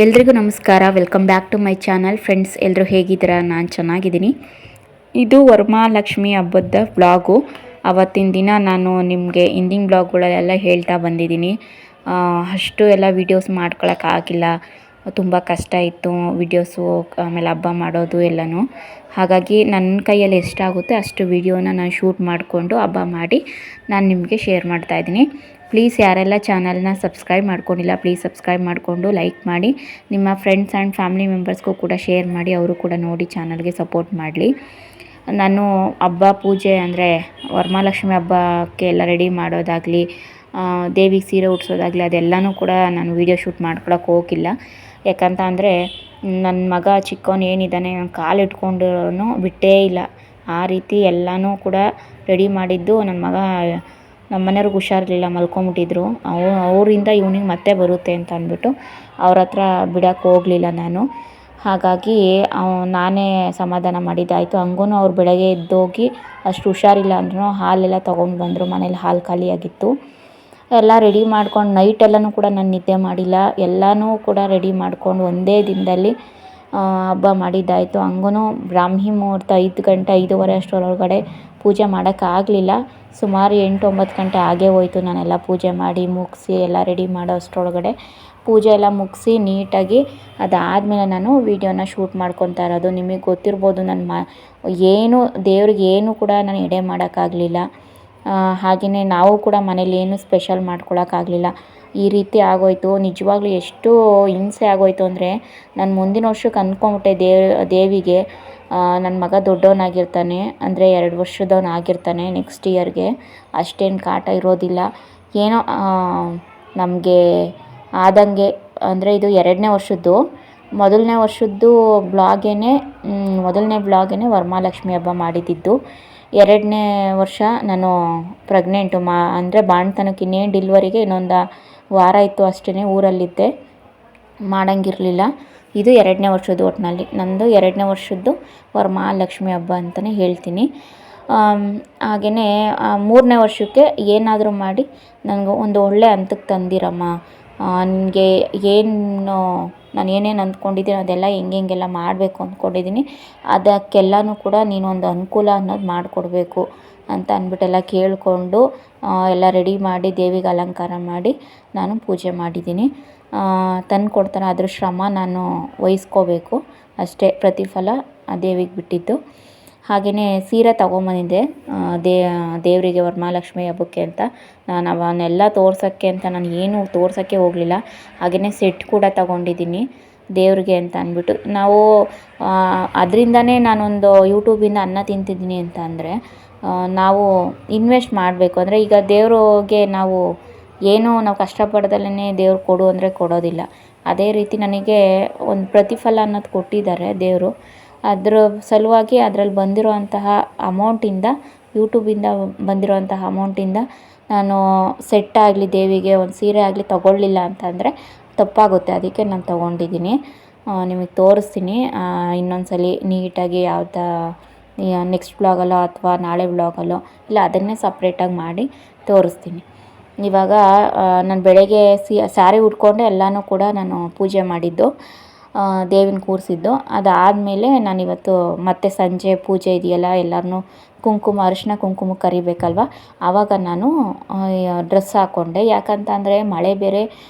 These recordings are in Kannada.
ಎಲ್ರಿಗೂ ನಮಸ್ಕಾರ. Welcome back to my channel. Friends, ಎಲ್ಲರೂ ಹೇಗಿದ್ದೀರಾ? ನಾನು ಚೆನ್ನಾಗಿದ್ದೀನಿ. ಇದು ವರಮಹಾಲಕ್ಷ್ಮಿ ಹಬ್ಬದ ವ್ಲಾಗು. ಅವತ್ತಿನ ದಿನ ನಾನು ನಿಮಗೆ ಹಿಂದಿನ ವ್ಲಾಗ್ಗಳಲ್ಲೆಲ್ಲ ಹೇಳ್ತಾ ಬಂದಿದ್ದೀನಿ. ಅಷ್ಟು ಎಲ್ಲ ವೀಡಿಯೋಸ್ ಮಾಡ್ಕೊಳಕ್ಕಾಗಿಲ್ಲ, ತುಂಬ ಕಷ್ಟ ಇತ್ತು ವೀಡಿಯೋಸು, ಆಮೇಲೆ ಹಬ್ಬ ಮಾಡೋದು ಎಲ್ಲನೂ. ಹಾಗಾಗಿ ನನ್ನ ಕೈಯಲ್ಲಿ ಎಷ್ಟಾಗುತ್ತೆ ಅಷ್ಟು ವೀಡಿಯೋನ ನಾನು ಶೂಟ್ ಮಾಡಿಕೊಂಡು ಹಬ್ಬ ಮಾಡಿ ನಾನು ನಿಮಗೆ ಶೇರ್ ಮಾಡ್ತಾಯಿದ್ದೀನಿ. ಪ್ಲೀಸ್ ಯಾರೆಲ್ಲ ಚಾನಲ್ನ ಸಬ್ಸ್ಕ್ರೈಬ್ ಮಾಡ್ಕೊಂಡಿಲ್ಲ, ಪ್ಲೀಸ್ ಸಬ್ಸ್ಕ್ರೈಬ್ ಮಾಡಿಕೊಂಡು ಲೈಕ್ ಮಾಡಿ. ನಿಮ್ಮ ಫ್ರೆಂಡ್ಸ್ ಆ್ಯಂಡ್ ಫ್ಯಾಮಿಲಿ ಮೆಂಬರ್ಸ್ಗೂ ಕೂಡ ಶೇರ್ ಮಾಡಿ, ಅವರು ಕೂಡ ನೋಡಿ ಚಾನಲ್ಗೆ ಸಪೋರ್ಟ್ ಮಾಡಲಿ. ನಾನು ಹಬ್ಬ ಪೂಜೆ ಅಂದರೆ ವರಮಹಾಲಕ್ಷ್ಮಿ ಹಬ್ಬಕ್ಕೆ ಎಲ್ಲ ರೆಡಿ ಮಾಡೋದಾಗಲಿ, ದೇವಿಗೆ ಸೀರೆ ಉಡ್ಸೋದಾಗಲಿ, ಅದೆಲ್ಲನೂ ಕೂಡ ನಾನು ವೀಡಿಯೋ ಶೂಟ್ ಮಾಡ್ಕೊಳಕ್ಕೆ ಹೋಗಿಲ್ಲ. ಯಾಕಂತ ಅಂದರೆ ನನ್ನ ಮಗ ಚಿಕ್ಕವನು ಏನಿದ್ದಾನೆ, ನಾನು ಕಾಲು ಇಟ್ಕೊಂಡು ಬಿಟ್ಟೇ ಇಲ್ಲ. ಆ ರೀತಿ ಎಲ್ಲನೂ ಕೂಡ ರೆಡಿ ಮಾಡಿದ್ದು. ನನ್ನ ಮಗ ನಮ್ಮ ಮನೆಯವ್ರಿಗೆ ಹುಷಾರಿರಲಿಲ್ಲ, ಮಲ್ಕೊಂಬಿಟ್ಟಿದ್ರು. ಅವರಿಂದ ಇವನಿಗೆ ಮತ್ತೆ ಬರುತ್ತೆ ಅಂತ ಅಂದ್ಬಿಟ್ಟು ಅವ್ರ ಹತ್ರ ಬಿಡೋಕ್ಕೆ ಹೋಗಲಿಲ್ಲ ನಾನು. ಹಾಗಾಗಿ ನಾನೇ ಸಮಾಧಾನ ಮಾಡಿದ್ದಾಯಿತು. ಹಂಗೂ ಅವ್ರು ಬೆಳಗ್ಗೆ ಎದ್ದೋಗಿ ಅಷ್ಟು ಹುಷಾರಿಲ್ಲ ಅಂದ್ರೂ ಹಾಲೆಲ್ಲ ತೊಗೊಂಡು ಬಂದರು. ಮನೇಲಿ ಹಾಲು ಖಾಲಿಯಾಗಿತ್ತು. ಎಲ್ಲ ರೆಡಿ ಮಾಡ್ಕೊಂಡು ನೈಟೆಲ್ಲನೂ ಕೂಡ ನಾನು ನಿದ್ದೆ ಮಾಡಿಲ್ಲ. ಎಲ್ಲನೂ ಕೂಡ ರೆಡಿ ಮಾಡ್ಕೊಂಡು ಒಂದೇ ದಿನದಲ್ಲಿ ಹಬ್ಬ ಮಾಡಿದ್ದಾಯಿತು. ಹಂಗೂ ಬ್ರಾಹ್ಮಿ ಮುಹೂರ್ತ 5 ಗಂಟೆ 5:15 ಅಷ್ಟರೊಳಗಡೆ ಪೂಜೆ ಮಾಡೋಕ್ಕಾಗಲಿಲ್ಲ. ಸುಮಾರು 8-9 ಗಂಟೆ ಆಗೇ ಹೋಯಿತು ನಾನೆಲ್ಲ ಪೂಜೆ ಮಾಡಿ ಮುಗಿಸಿ ಎಲ್ಲ ರೆಡಿ ಮಾಡೋ ಅಷ್ಟರೊಳಗಡೆ. ಪೂಜೆ ಎಲ್ಲ ಮುಗಿಸಿ ನೀಟಾಗಿ ಅದಾದಮೇಲೆ ನಾನು ವೀಡಿಯೋನ ಶೂಟ್ ಮಾಡ್ಕೊತಾ ಇರೋದು. ನಿಮಗೆ ಗೊತ್ತಿರ್ಬೋದು, ಏನು ದೇವ್ರಿಗೆ ಏನು ಕೂಡ ನಾನು ಎಡೆ ಮಾಡೋಕ್ಕಾಗಲಿಲ್ಲ. ಹಾಗೆಯೇ ನಾವು ಕೂಡ ಮನೇಲಿ ಏನು ಸ್ಪೆಷಲ್ ಮಾಡ್ಕೊಳಕ್ಕಾಗಲಿಲ್ಲ. ಈ ರೀತಿ ಆಗೋಯಿತು. ನಿಜವಾಗ್ಲೂ ಎಷ್ಟು ಹಿಂಸೆ ಆಗೋಯಿತು ಅಂದರೆ, ನಾನು ಮುಂದಿನ ವರ್ಷಕ್ಕೆ ಅಂದ್ಕೊಂಬಿಟ್ಟೆ ದೇವಿಗೆ ನನ್ನ ಮಗ ದೊಡ್ಡವನಾಗಿರ್ತಾನೆ, ಅಂದರೆ 2 ವರ್ಷದವನಾಗಿರ್ತಾನೆ ನೆಕ್ಸ್ಟ್ ಇಯರ್ಗೆ, ಅಷ್ಟೇನು ಕಾಟ ಇರೋದಿಲ್ಲ. ಏನೋ ನಮಗೆ ಆದಂಗೆ, ಅಂದರೆ ಇದು 2ನೇ ವರ್ಷದ್ದು. ಮೊದಲನೇ ವರ್ಷದ್ದು ಮೊದಲನೇ ಬ್ಲಾಗೇನೆ ವರಮಹಾಲಕ್ಷ್ಮಿ ಹಬ್ಬ ಮಾಡಿದ್ದಿದ್ದು. 2ನೇ ವರ್ಷ ನಾನು ಪ್ರೆಗ್ನೆಂಟು, ಅಂದರೆ ಬಾಣ್ತನಕ್ಕೆ ಇನ್ನೇನು ಡಿಲ್ವರಿಗೆ ಇನ್ನೊಂದು ವಾರ ಇತ್ತು ಅಷ್ಟೇ, ಊರಲ್ಲಿದ್ದೆ, ಮಾಡೋಂಗಿರಲಿಲ್ಲ. ಇದು 2ನೇ ವರ್ಷದ್ದು. ಒಟ್ಟಿನಲ್ಲಿ ನಂದು 2ನೇ ವರ್ಷದ್ದು ವರಮಹಾಲಕ್ಷ್ಮಿ ಹಬ್ಬ ಅಂತಲೇ ಹೇಳ್ತೀನಿ. ಹಾಗೆಯೇ 3ನೇ ವರ್ಷಕ್ಕೆ ಏನಾದರೂ ಮಾಡಿ ನನಗೆ ಒಂದು ಒಳ್ಳೆ ಹಂತಕ್ಕೆ ತಂದಿರಮ್ಮ, ನನಗೆ ನಾನು ಏನೇನು ಅಂದ್ಕೊಂಡಿದ್ದೀನಿ ಅದೆಲ್ಲ ಹೆಂಗೆಲ್ಲ ಮಾಡಬೇಕು ಅಂದ್ಕೊಂಡಿದ್ದೀನಿ, ಅದಕ್ಕೆಲ್ಲನೂ ಕೂಡ ನೀನೊಂದು ಅನುಕೂಲ ಅನ್ನೋದು ಮಾಡಿಕೊಡ್ಬೇಕು ಅಂತ ಅಂದ್ಬಿಟ್ಟೆಲ್ಲ ಕೇಳಿಕೊಂಡು ಎಲ್ಲ ರೆಡಿ ಮಾಡಿ ದೇವಿಗೆ ಅಲಂಕಾರ ಮಾಡಿ ನಾನು ಪೂಜೆ ಮಾಡಿದ್ದೀನಿ. ತಂದು ಕೊಡ್ತಾರೆ, ಅದ್ರ ಶ್ರಮ ನಾನು ವಹಿಸ್ಕೋಬೇಕು ಅಷ್ಟೇ, ಪ್ರತಿಫಲ ದೇವಿಗೆ ಬಿಟ್ಟಿದ್ದು. ಹಾಗೆಯೇ ಸೀರೆ ತೊಗೊಂಬಂದಿದ್ದೆ ದೇವರಿಗೆ ವರಮಹಾಲಕ್ಷ್ಮಿ ಹಬ್ಬಕ್ಕೆ ಅಂತ. ನಾನು ಅವನ್ನೆಲ್ಲ ತೋರ್ಸೋಕ್ಕೆ ಅಂತ ನಾನು ಏನು ತೋರ್ಸೋಕ್ಕೆ ಹೋಗಲಿಲ್ಲ. ಹಾಗೆಯೇ ಸೆಟ್ ಕೂಡ ತೊಗೊಂಡಿದ್ದೀನಿ ದೇವ್ರಿಗೆ ಅಂತ ಅಂದ್ಬಿಟ್ಟು. ನಾವು ಅದರಿಂದನೇ ನಾನೊಂದು ಯೂಟ್ಯೂಬಿಂದ ಅನ್ನ ತಿಂತಿದ್ದೀನಿ ಅಂತ ಅಂದರೆ, ನಾವು ಇನ್ವೆಸ್ಟ್ ಮಾಡಬೇಕು. ಅಂದರೆ ಈಗ ದೇವ್ರಿಗೆ ನಾವು ಕಷ್ಟಪಡ್ದಲೇ ದೇವ್ರು ಕೊಡು ಅಂದರೆ ಕೊಡೋದಿಲ್ಲ. ಅದೇ ರೀತಿ ನನಗೆ ಒಂದು ಪ್ರತಿಫಲ ಅನ್ನೋದು ಕೊಟ್ಟಿದ್ದಾರೆ ದೇವರು. ಅದ್ರ ಸಲುವಾಗಿ ಅದರಲ್ಲಿ ಬಂದಿರೋಂತಹ ಅಮೌಂಟಿಂದ, ಯೂಟ್ಯೂಬಿಂದ ಬಂದಿರೋಂತಹ ಅಮೌಂಟಿಂದ ನಾನು ಸೆಟ್ ಆಗಲಿ, ದೇವಿಗೆ ಒಂದು ಸೀರೆ ಆಗಲಿ ತೊಗೊಳ್ಳಿಲ್ಲ ಅಂತಂದರೆ ತಪ್ಪಾಗುತ್ತೆ. ಅದಕ್ಕೆ ನಾನು ತೊಗೊಂಡಿದ್ದೀನಿ. ನಿಮಗೆ ತೋರಿಸ್ತೀನಿ ಇನ್ನೊಂದು ಸಲ ನೀಟಾಗಿ. ನೆಕ್ಸ್ಟ್ ವ್ಲಾಗಲ್ಲೋ ಅಥವಾ ನಾಳೆ ವ್ಲಾಗಲ್ಲೋ ಇಲ್ಲ ಅದನ್ನೇ ಸಪ್ರೇಟಾಗಿ ಮಾಡಿ ತೋರಿಸ್ತೀನಿ. ಇವಾಗ ನಾನು ಬೆಳಗ್ಗೆ ಸ್ಯಾರಿ ಉಟ್ಕೊಂಡೆ ಎಲ್ಲನೂ ಕೂಡ ನಾನು ಪೂಜೆ ಮಾಡಿದ್ದು, ದೇವಿನ ಕೂರಿಸಿದ್ದು. ಅದಾದಮೇಲೆ ನಾನಿವತ್ತು ಮತ್ತೆ ಸಂಜೆ ಪೂಜೆ ಇದೆಯಲ್ಲ, ಎಲ್ಲರನ್ನೂ ಅರಿಶಿನ ಕುಂಕುಮಕ್ಕೆ ಕರಿಬೇಕಲ್ವ, ಆವಾಗ ನಾನು ಡ್ರೆಸ್ ಹಾಕ್ಕೊಂಡೆ. ಯಾಕಂತ ಅಂದರೆ ಮಳೆ ಬೇರೆ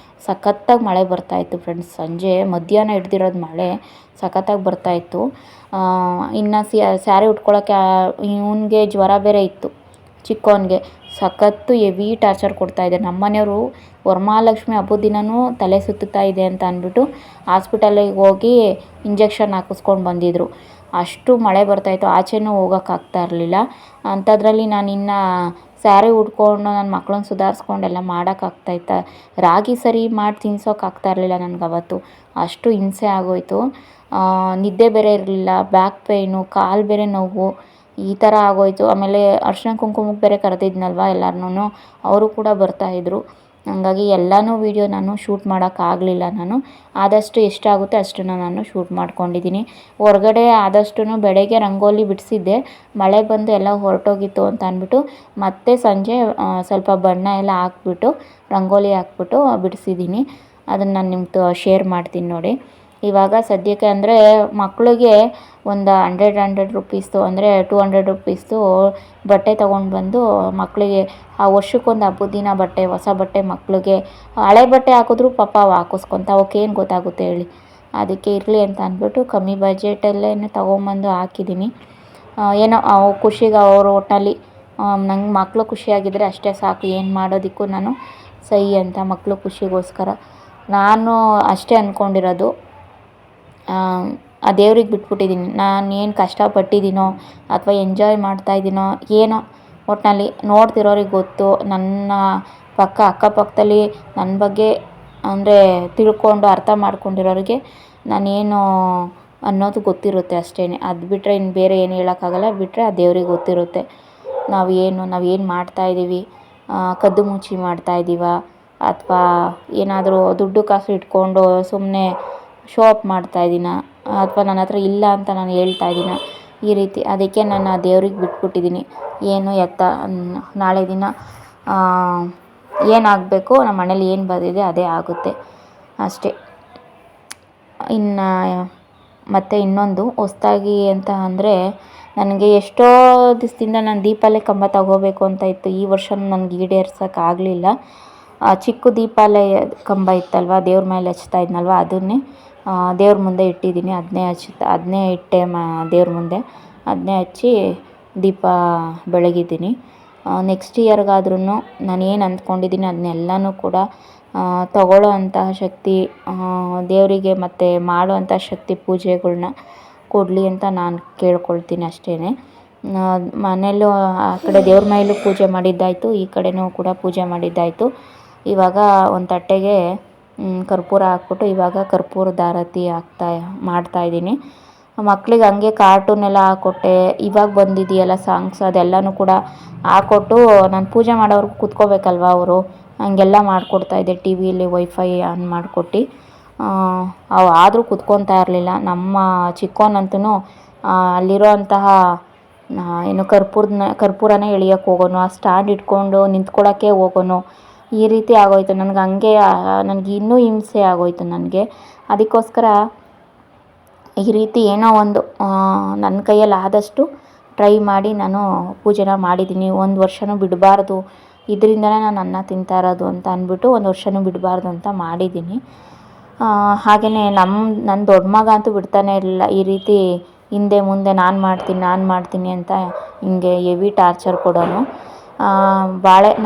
ಸಖತ್ತಾಗಿ ಮಳೆ ಬರ್ತಾಯಿತ್ತು ಫ್ರೆಂಡ್ಸ್. ಸಂಜೆ ಮಧ್ಯಾಹ್ನ ಹಿಡ್ದಿರೋದು ಮಳೆ ಸಖತ್ತಾಗಿ ಬರ್ತಾಯಿತ್ತು. ಇನ್ನು ಸ್ಯಾರಿ ಉಟ್ಕೊಳ್ಳೋಕ್ಕೆ ಇವನಿಗೆ ಜ್ವರ ಬೇರೆ ಇತ್ತು, ಚಿಕ್ಕವನಿಗೆ ಸಖತ್ತು ಹೆವಿ ಟಾರ್ಚರ್ ಕೊಡ್ತಾಯಿದ್ದೆ. ನಮ್ಮ ಮನೆಯವರು ವರಮಹಾಲಕ್ಷ್ಮಿ ಹಬ್ಬದ ದಿನವೂ ತಲೆ ಸುತ್ತುತ್ತಾ ಇದೆ ಅಂತ ಅಂದ್ಬಿಟ್ಟು ಹಾಸ್ಪಿಟಲಿಗೆ ಹೋಗಿ ಇಂಜೆಕ್ಷನ್ ಹಾಕಿಸ್ಕೊಂಡು ಬಂದಿದ್ದರು. ಅಷ್ಟು ಮಳೆ ಬರ್ತಾಯಿತ್ತು, ಆಚೆನೂ ಹೋಗೋಕ್ಕಾಗ್ತಾ ಇರಲಿಲ್ಲ. ಅಂಥದ್ರಲ್ಲಿ ನಾನು ಇನ್ನು ಸ್ಯಾರಿ ಉಟ್ಕೊಂಡು ನನ್ನ ಮಕ್ಕಳನ್ನ ಸುಧಾರಿಸ್ಕೊಂಡು ಎಲ್ಲ ಮಾಡೋಕ್ಕಾಗ್ತಾಯಿತ್ತ, ರಾಗಿ ಸರಿ ಮಾಡಿ ತಿನ್ಸೋಕ್ಕಾಗ್ತಾ ಇರಲಿಲ್ಲ ನನಗೆ ಅವತ್ತು. ಅಷ್ಟು ಹಿಂಸೆ ಆಗೋಯಿತು. ನಿದ್ದೆ ಬೇರೆ ಇರಲಿಲ್ಲ, ಬ್ಯಾಕ್ ಪೇಯ್ನು, ಕಾಲು ಬೇರೆ ನೋವು, ಈ ಥರ ಆಗೋಯಿತು. ಆಮೇಲೆ ಅರಿಶಿನ ಕುಂಕುಮಕ್ಕೆ ಬೇರೆ ಕರೆದಿದ್ನಲ್ವ ಎಲ್ಲರನ್ನೂ, ಅವರು ಕೂಡ ಬರ್ತಾಯಿದ್ರು. ಹಾಗಾಗಿ ಎಲ್ಲನೂ ವೀಡಿಯೋ ನಾನು ಶೂಟ್ ಮಾಡೋಕ್ಕಾಗಲಿಲ್ಲ. ನಾನು ಆದಷ್ಟು ಎಷ್ಟಾಗುತ್ತೆ ಅಷ್ಟನ್ನು ನಾನು ಶೂಟ್ ಮಾಡ್ಕೊಂಡಿದ್ದೀನಿ. ಹೊರಗಡೆ ಆದಷ್ಟು ಬೆಳಗ್ಗೆ ರಂಗೋಲಿ ಬಿಡಿಸಿದ್ದೆ, ಮಳೆ ಬಂದು ಎಲ್ಲ ಹೊರಟೋಗಿತ್ತು ಅಂತ ಅಂದ್ಬಿಟ್ಟು ಮತ್ತೆ ಸಂಜೆ ಸ್ವಲ್ಪ ಬಣ್ಣ ಎಲ್ಲ ಹಾಕ್ಬಿಟ್ಟು ರಂಗೋಲಿ ಹಾಕ್ಬಿಟ್ಟು ಬಿಡಿಸಿದ್ದೀನಿ. ಅದನ್ನು ನಾನು ನಿಮ್ಗೆ ಶೇರ್ ಮಾಡ್ತೀನಿ ನೋಡಿ. ಇವಾಗ ಸದ್ಯಕ್ಕೆ ಅಂದರೆ ಮಕ್ಕಳಿಗೆ ಒಂದು 100 ರುಪೀಸ್ದು ಅಂದರೆ 200 ರುಪೀಸ್ದು ಬಟ್ಟೆ ತೊಗೊಂಡು ಬಂದು ಮಕ್ಕಳಿಗೆ ಆ ವರ್ಷಕ್ಕೊಂದು ಹಬ್ಬದ ದಿನ ಬಟ್ಟೆ, ಹೊಸ ಬಟ್ಟೆ ಮಕ್ಕಳಿಗೆ ಹಳೆ ಬಟ್ಟೆ ಹಾಕಿದ್ರು ಪಾಪ ಅವು ಹಾಕಿಸ್ಕೊಂತ ಅವಕ್ಕೇನು ಗೊತ್ತಾಗುತ್ತೆ ಹೇಳಿ. ಅದಕ್ಕೆ ಇರಲಿ ಅಂತ ಅಂದ್ಬಿಟ್ಟು ಕಮ್ಮಿ ಬಜೆಟಲ್ಲೇ ತೊಗೊಂಬಂದು ಹಾಕಿದ್ದೀನಿ. ಏನೋ ಖುಷಿಗೆ ಅವರು ಒಟ್ಟಿನಲ್ಲಿ ನಂಗೆ ಮಕ್ಕಳು ಖುಷಿಯಾಗಿದ್ದರೆ ಅಷ್ಟೇ ಸಾಕು, ಏನು ಮಾಡೋದಕ್ಕೂ ನಾನು ಸಹಿ ಅಂತ ಮಕ್ಕಳು ಖುಷಿಗೋಸ್ಕರ ನಾನು ಅಷ್ಟೇ ಅಂದ್ಕೊಂಡಿರೋದು. ಆ ದೇವ್ರಿಗೆ ಬಿಟ್ಬಿಟ್ಟಿದ್ದೀನಿ. ನಾನು ಏನು ಕಷ್ಟಪಟ್ಟಿದ್ದೀನೋ ಅಥವಾ ಎಂಜಾಯ್ ಮಾಡ್ತಾಯಿದ್ದೀನೋ ಏನೋ, ಒಟ್ಟಿನಲ್ಲಿ ನೋಡ್ತಿರೋರಿಗೆ ಗೊತ್ತು. ನನ್ನ ಅಕ್ಕಪಕ್ಕದಲ್ಲಿ ನನ್ನ ಬಗ್ಗೆ ಅಂದರೆ ತಿಳ್ಕೊಂಡು ಅರ್ಥ ಮಾಡ್ಕೊಂಡಿರೋರಿಗೆ ನಾನೇನು ಅನ್ನೋದು ಗೊತ್ತಿರುತ್ತೆ ಅಷ್ಟೇ. ಅದು ಬಿಟ್ಟರೆ ಇನ್ನು ಬೇರೆ ಏನು ಹೇಳೋಕ್ಕಾಗಲ್ಲ. ಬಿಟ್ಟರೆ ಆ ದೇವ್ರಿಗೆ ಗೊತ್ತಿರುತ್ತೆ ನಾವೇನು ಮಾಡ್ತಾಯಿದ್ದೀವಿ, ಕದ್ದು ಮುಚ್ಚಿ ಮಾಡ್ತಾಯಿದ್ದೀವ ಅಥವಾ ಏನಾದರೂ ದುಡ್ಡು ಕಾಸು ಇಟ್ಕೊಂಡು ಸುಮ್ಮನೆ ಶೋ ಅಪ್ ಮಾಡ್ತಾಯಿದ್ದೀನ ಅಥವಾ ನನ್ನ ಹತ್ರ ಇಲ್ಲ ಅಂತ ನಾನು ಹೇಳ್ತಾಯಿದ್ದೀನ, ಈ ರೀತಿ. ಅದಕ್ಕೆ ನಾನು ಆ ದೇವ್ರಿಗೆ ಬಿಟ್ಬಿಟ್ಟಿದ್ದೀನಿ. ಏನು ಎತ್ತ ನಾಳೆ ದಿನ ಏನಾಗಬೇಕು, ನಮ್ಮ ಮನೇಲಿ ಏನು ಬಂದಿದೆ ಅದೇ ಆಗುತ್ತೆ ಅಷ್ಟೇ. ಇನ್ನು ಮತ್ತು ಇನ್ನೊಂದು ಹೊಸ್ದಾಗಿ ಅಂತ ಅಂದರೆ, ನನಗೆ ಎಷ್ಟೋ ದಿವಸದಿಂದ ನಾನು ದೀಪಾಲೆ ಕಂಬ ತಗೋಬೇಕು ಅಂತ ಇತ್ತು. ಈ ವರ್ಷ ನನಗೆ ಈಡೇರ್ಸೋಕ್ಕಾಗಲಿಲ್ಲ. ಚಿಕ್ಕ ದೀಪಾಲೆ ಕಂಬ ಇತ್ತಲ್ವ, ದೇವ್ರ ಮೇಲೆ ಹಚ್ತಾ ಇದ್ನಲ್ವ, ಅದನ್ನೇ ದೇವ್ರ ಮುಂದೆ ಇಟ್ಟಿದ್ದೀನಿ. ಅದನ್ನೇ ಇಟ್ಟೆ ದೇವ್ರ ಮುಂದೆ ಅದನ್ನೇ ಹಚ್ಚಿ ದೀಪ ಬೆಳಗಿದ್ದೀನಿ. ನೆಕ್ಸ್ಟ್ ಇಯರ್ಗಾದ್ರೂ ನಾನು ಏನು ಅಂದ್ಕೊಂಡಿದ್ದೀನಿ ಅದನ್ನೆಲ್ಲನೂ ಕೂಡ ತಗೊಳ್ಳೋ ಅಂತಹ ಶಕ್ತಿ ದೇವರಿಗೆ ಮತ್ತು ಮಾಡೋ ಅಂಥ ಶಕ್ತಿ ಪೂಜೆಗಳ್ನ ಕೊಡಲಿ ಅಂತ ನಾನು ಕೇಳ್ಕೊಳ್ತೀನಿ ಅಷ್ಟೇ. ಮನೆಯಲ್ಲೂ ಆ ಕಡೆ ದೇವ್ರ ಮನೆಯಲ್ಲೂ ಪೂಜೆ ಮಾಡಿದ್ದಾಯಿತು, ಈ ಕಡೆನೂ ಕೂಡ ಪೂಜೆ ಮಾಡಿದ್ದಾಯಿತು. ಇವಾಗ ಒಂದು ತಟ್ಟೆಗೆ ಕರ್ಪೂರ ಹಾಕ್ಬಿಟ್ಟು ಇವಾಗ ಕರ್ಪೂರದ ಆರತಿ ಮಾಡ್ತಾಯಿದ್ದೀನಿ. ಮಕ್ಕಳಿಗೆ ಹಂಗೆ ಕಾರ್ಟೂನೆಲ್ಲ ಹಾಕ್ಕೊಟ್ಟೆ. ಇವಾಗ ಬಂದಿದೆಯಲ್ಲ ಸಾಂಗ್ಸ್ ಅದೆಲ್ಲನೂ ಕೂಡ ಹಾಕ್ಕೊಟ್ಟು ನಾನು ಪೂಜೆ ಮಾಡೋವ್ರಿಗೆ ಕೂತ್ಕೋಬೇಕಲ್ವ, ಅವರು ಹಂಗೆಲ್ಲ ಮಾಡಿಕೊಡ್ತಾಯಿದ್ದೆ. ಟಿ ವಿಯಲ್ಲಿ ವೈಫೈ ಆನ್ ಮಾಡಿಕೊಟ್ಟು ಅವು ಆದರೂ ಕೂತ್ಕೊತಾ ಇರಲಿಲ್ಲ. ನಮ್ಮ ಚಿಕ್ಕವನಂತೂ ಅಲ್ಲಿರೋ ಅಂತಹ ಏನು ಕರ್ಪೂರನೇ ಎಳಿಯೋಕ್ಕೆ ಹೋಗೋನು, ಆ ಸ್ಟ್ಯಾಂಡ್ ಇಟ್ಕೊಂಡು ನಿಂತ್ಕೊಳ್ಳೋಕ್ಕೆ ಹೋಗೋನು, ಈ ರೀತಿ ಆಗೋಯ್ತು ನನಗೆ. ಹಂಗೆ ನನಗೆ ಇನ್ನೂ ಹಿಂಸೆ ಆಗೋಯ್ತು ನನಗೆ. ಅದಕ್ಕೋಸ್ಕರ ಈ ರೀತಿ ಏನೋ ಒಂದು ನನ್ನ ಕೈಯಲ್ಲಿ ಆದಷ್ಟು ಟ್ರೈ ಮಾಡಿ ನಾನು ಪೂಜೆನ ಮಾಡಿದ್ದೀನಿ. ಒಂದು ವರ್ಷವೂ ಬಿಡಬಾರ್ದು, ಇದರಿಂದನೇ ನಾನು ಅನ್ನ ತಿಂತಾ ಇರೋದು ಅಂತ ಅಂದ್ಬಿಟ್ಟು ಒಂದು ವರ್ಷವೂ ಬಿಡಬಾರ್ದು ಅಂತ ಮಾಡಿದ್ದೀನಿ. ಹಾಗೆಯೇ ನನ್ನ ದೊಡ್ಡ ಮಗ ಅಂತೂ ಬಿಡ್ತಾನೆ ಇರಲಿಲ್ಲ. ಈ ರೀತಿ ಹಿಂದೆ ಮುಂದೆ ನಾನು ಮಾಡ್ತೀನಿ ಅಂತ ಹಿಂಗೆ ಹೆವಿ ಟಾರ್ಚರ್ ಕೊಡೋನು.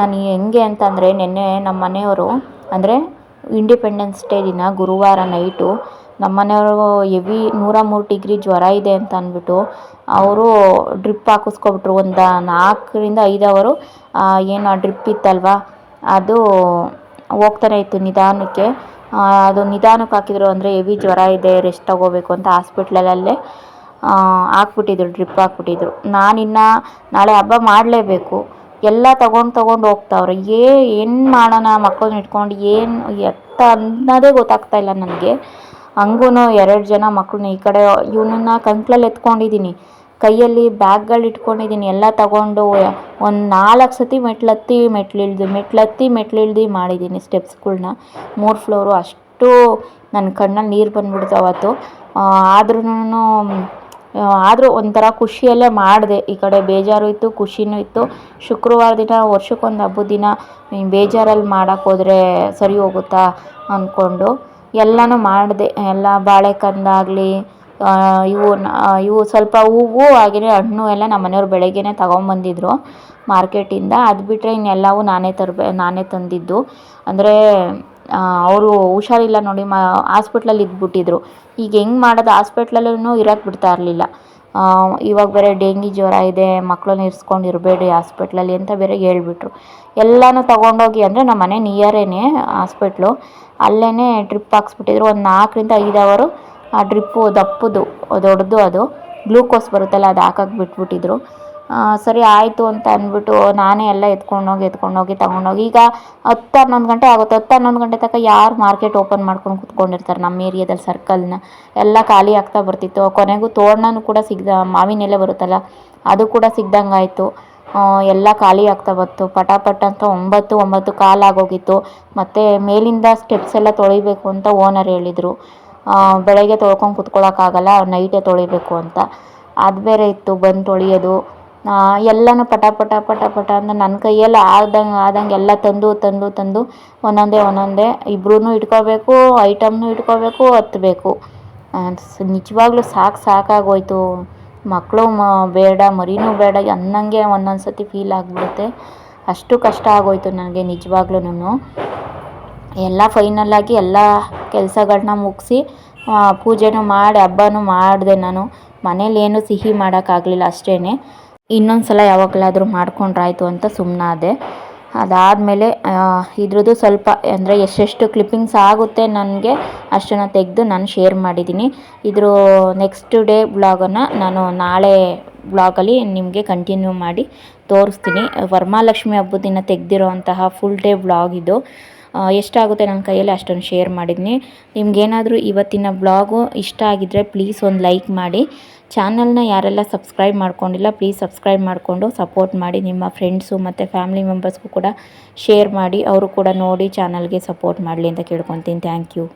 ನಾನು ಹೆಂಗೆ ಅಂತಂದರೆ, ನೆನ್ನೆ ನಮ್ಮ ಮನೆಯವರು ಅಂದರೆ ಇಂಡಿಪೆಂಡೆನ್ಸ್ ಡೇ ದಿನ ಗುರುವಾರ ನೈಟು ನಮ್ಮ ಮನೆಯವರು ಹೆವಿ 103 ಡಿಗ್ರಿ ಜ್ವರ ಇದೆ ಅಂತ ಅಂದ್ಬಿಟ್ಟು ಅವರು ಡ್ರಿಪ್ ಹಾಕಿಸ್ಕೊಬಿಟ್ರು. ಒಂದು 4 ರಿಂದ 5 ಅವರು ಏನು ಆ ಡ್ರಿಪ್ ಇತ್ತಲ್ವ ಅದು ಹೋಗ್ತಾನೆ ಇತ್ತು ನಿಧಾನಕ್ಕೆ. ಅದು ನಿಧಾನಕ್ಕೆ ಹಾಕಿದ್ರು ಅಂದರೆ ಹೆವಿ ಜ್ವರ ಇದೆ, ರೆಸ್ಟ್ ತಗೋಬೇಕು ಅಂತ ಹಾಸ್ಪಿಟ್ಲಲ್ಲೇ ಹಾಕ್ಬಿಟ್ಟಿದ್ರು, ಡ್ರಿಪ್ ಹಾಕ್ಬಿಟ್ಟಿದ್ರು. ನಾನಿನ್ನು ನಾಳೆ ಹಬ್ಬ ಮಾಡಲೇಬೇಕು, ಎಲ್ಲ ತೊಗೊಂಡು ಹೋಗ್ತಾವ್ರೆ. ಏನು ಮಾಡೋಣ ಮಕ್ಕಳನ್ನ ಇಟ್ಕೊಂಡು, ಏನು ಎತ್ತ ಅನ್ನೋದೇ ಗೊತ್ತಾಗ್ತಾಯಿಲ್ಲ ನನಗೆ. ಹಂಗೂ 2 ಜನ ಮಕ್ಕಳನ್ನ ಈ ಕಡೆ ಇವನನ್ನ ಕಂಕ್ಳಲ್ಲಿ ಎತ್ಕೊಂಡಿದ್ದೀನಿ, ಕೈಯಲ್ಲಿ ಬ್ಯಾಗ್ಗಳು ಇಟ್ಕೊಂಡಿದ್ದೀನಿ, ಎಲ್ಲ ತಗೊಂಡು ಒಂದು 4 ಸತಿ ಮೆಟ್ಲಿಳ್ದು ಮಾಡಿದ್ದೀನಿ ಸ್ಟೆಪ್ಸ್ಗಳ್ನ. 3 ಫ್ಲೋರು. ಅಷ್ಟು ನನ್ನ ಕಣ್ಣಲ್ಲಿ ನೀರು ಬಂದ್ಬಿಡ್ತು ಅವತ್ತು. ಆದರೂ ಒಂಥರ ಖುಷಿಯಲ್ಲೇ ಮಾಡಿದೆ. ಈ ಕಡೆ ಬೇಜಾರು ಇತ್ತು, ಖುಷಿನೂ ಇತ್ತು. ಶುಕ್ರವಾರ ದಿನ ವರ್ಷಕ್ಕೊಂದು ಹಬ್ಬದ ದಿನ ಬೇಜಾರಲ್ಲಿ ಮಾಡೋಕ್ಕೋದ್ರೆ ಸರಿ ಹೋಗುತ್ತಾ ಅಂದ್ಕೊಂಡು ಎಲ್ಲನೂ ಮಾಡಿದೆ. ಎಲ್ಲ ಬಾಳೆಕಂದಾಗಲಿ ಇವು ಸ್ವಲ್ಪ ಹೂವು ಹಾಗೆಯೇ ಹಣ್ಣು ಎಲ್ಲ ನಮ್ಮ ಮನೆಯವ್ರು ಬೆಳಗ್ಗೆನೇ ತಗೊಂಬಂದಿದ್ರು ಮಾರ್ಕೆಟಿಂದ. ಅದು ಬಿಟ್ಟರೆ ಇನ್ನೆಲ್ಲವೂ ನಾನೇ ತಂದಿದ್ದು. ಅಂದರೆ ಅವರು ಹುಷಾರಿಲ್ಲ ನೋಡಿ, ಹಾಸ್ಪಿಟ್ಲಲ್ಲಿ ಇದ್ಬಿಟ್ಟಿದ್ರು. ಈಗ ಹೆಂಗೆ ಮಾಡೋದು, ಹಾಸ್ಪಿಟ್ಲಲ್ಲೂ ಇರೋಕ್ಕೆ ಬಿಡ್ತಾ ಇರಲಿಲ್ಲ. ಇವಾಗ ಬೇರೆ ಡೆಂಗಿ ಜ್ವರ ಇದೆ, ಮಕ್ಕಳನ್ನ ಇರಿಸ್ಕೊಂಡು ಇರಬೇಡಿ ಹಾಸ್ಪಿಟ್ಲಲ್ಲಿ ಅಂತ ಬೇರೆ ಹೇಳ್ಬಿಟ್ರು. ಎಲ್ಲನೂ ತೊಗೊಂಡೋಗಿ ಅಂದರೆ ನಮ್ಮ ಮನೆ ನಿಯರೇನೆ ಹಾಸ್ಪಿಟ್ಲು, ಅಲ್ಲೇ ಡ್ರಿಪ್ ಹಾಕ್ಸ್ಬಿಟ್ಟಿದ್ರು. ಒಂದು 4 ರಿಂದ 5 ಅವರು ಆ ಡ್ರಿಪ್ಪು ದೊಡ್ಡದು ಅದು ಗ್ಲೂಕೋಸ್ ಬರುತ್ತಲ್ಲ ಅದು ಹಾಕಕ್ಕೆ ಬಿಟ್ಬಿಟ್ಟಿದ್ರು. ಸರಿ ಆಯಿತು ಅಂತ ಅಂದ್ಬಿಟ್ಟು ನಾನೇ ಎಲ್ಲ ಎತ್ಕೊಂಡೋಗಿ ತಗೊಂಡೋಗಿ. ಈಗ 10-11 ಗಂಟೆ ಆಗುತ್ತೆ. 10-11 ಗಂಟೆ ತನಕ ಯಾರು ಮಾರ್ಕೆಟ್ ಓಪನ್ ಮಾಡ್ಕೊಂಡು ಕೂತ್ಕೊಂಡಿರ್ತಾರೆ ನಮ್ಮ ಏರಿಯಾದಲ್ಲಿ ಸರ್ಕಲ್ನ. ಎಲ್ಲ ಖಾಲಿ ಆಗ್ತಾ ಬರ್ತಿತ್ತು. ಕೊನೆಗೂ ತೋರಣನೂ ಕೂಡ ಮಾವಿನ ಎಲೆ ಬರುತ್ತಲ್ಲ ಅದು ಕೂಡ ಸಿಗ್ದಂಗಾಯಿತು. ಎಲ್ಲ ಖಾಲಿ ಆಗ್ತಾ ಬಂತು. ಪಟಾಪಟ್ ಅಂತ 9 ಕಾಲು ಆಗೋಗಿತ್ತು. ಮತ್ತು ಮೇಲಿಂದ ಸ್ಟೆಪ್ಸ್ ಎಲ್ಲ ತೊಳಿಬೇಕು ಅಂತ ಓನರ್ ಹೇಳಿದರು. ಬೆಳಗ್ಗೆ ತೊಳ್ಕೊಂಡು ಕುತ್ಕೊಳ್ಳೋಕ್ಕಾಗಲ್ಲ, ನೈಟೇ ತೊಳಿಬೇಕು ಅಂತ. ಅದು ಬೇರೆ ಇತ್ತು ಬಂದು ತೊಳೆಯೋದು. ಎಲ್ಲನೂ ಪಟ ಅಂತ ನನ್ನ ಕೈಯಲ್ಲಿ ಆದಂಗೆ ಎಲ್ಲ ತಂದು ಒಂದೊಂದೇ ಇಬ್ಬರೂ ಇಟ್ಕೋಬೇಕು, ಐಟಮ್ನು ಇಟ್ಕೋಬೇಕು, ಹತ್ಬೇಕು. ನಿಜವಾಗ್ಲೂ ಸಾಕಾಗೋಯ್ತು. ಮಕ್ಕಳು ಬೇಡ, ಮರಿನೂ ಬೇಡ ಅನ್ನಂಗೆ ಒಂದೊಂದು ಸತಿ ಫೀಲ್ ಆಗಿಬಿಡುತ್ತೆ. ಅಷ್ಟು ಕಷ್ಟ ಆಗೋಯ್ತು ನನಗೆ ನಿಜವಾಗ್ಲೂ. ಎಲ್ಲ ಫೈನಲ್ಲಾಗಿ ಎಲ್ಲ ಕೆಲಸಗಳನ್ನ ಮುಗಿಸಿ ಪೂಜೆನೂ ಮಾಡಿ ಹಬ್ಬನೂ ಮಾಡಿದೆ ನಾನು. ಮನೇಲೇನು ಸಿಹಿ ಮಾಡೋಕ್ಕಾಗಲಿಲ್ಲ ಅಷ್ಟೇ. ಇನ್ನೊಂದು ಸಲ ಯಾವಾಗಲಾದರೂ ಮಾಡ್ಕೊಂಡ್ರಾಯ್ತು ಅಂತ ಸುಮ್ಮನಾದೆ. ಅದಾದಮೇಲೆ ಇದ್ರದ್ದು ಸ್ವಲ್ಪ ಅಂದರೆ ಎಷ್ಟೆಷ್ಟು ಕ್ಲಿಪ್ಪಿಂಗ್ಸ್ ಆಗುತ್ತೆ ನನಗೆ ಅಷ್ಟನ್ನು ತೆಗೆದು ನಾನು ಶೇರ್ ಮಾಡಿದ್ದೀನಿ. ಇದ್ರ ನೆಕ್ಸ್ಟ್ ಡೇ ವ್ಲಾಗನ್ನು ನಾನು ನಾಳೆ ವ್ಲಾಗಲ್ಲಿ ನಿಮಗೆ ಕಂಟಿನ್ಯೂ ಮಾಡಿ ತೋರಿಸ್ತೀನಿ. ವರಮಹಾಲಕ್ಷ್ಮಿ ಹಬ್ಬದ ದಿನ ತೆಗೆದಿರೋ ಅಂತಹ ಫುಲ್ ಡೇ ವ್ಲಾಗ್ ಇದು. ಎಷ್ಟಾಗುತ್ತೆ ನನ್ನ ಕೈಯಲ್ಲಿ ಅಷ್ಟನ್ನು ಶೇರ್ ಮಾಡಿದ್ದೀನಿ. ನಿಮಗೇನಾದರೂ ಇವತ್ತಿನ ವ್ಲಾಗು ಇಷ್ಟ ಆಗಿದ್ದರೆ ಪ್ಲೀಸ್ ಒಂದು ಲೈಕ್ ಮಾಡಿ. ಚಾನಲ್ನ ಯಾರೆಲ್ಲ ಸಬ್ಸ್ಕ್ರೈಬ್ ಮಾಡ್ಕೊಂಡಿಲ್ಲ ಪ್ಲೀಸ್ ಸಬ್ಸ್ಕ್ರೈಬ್ ಮಾಡಿಕೊಂಡು ಸಪೋರ್ಟ್ ಮಾಡಿ. ನಿಮ್ಮ ಫ್ರೆಂಡ್ಸು ಮತ್ತು ಫ್ಯಾಮಿಲಿ ಮೆಂಬರ್ಸ್ಗೂ ಕೂಡ ಶೇರ್ ಮಾಡಿ, ಅವರು ಕೂಡ ನೋಡಿ ಚಾನಲ್ಗೆ ಸಪೋರ್ಟ್ ಮಾಡಲಿ ಅಂತ ಕೇಳ್ಕೊತೀನಿ. Thank you.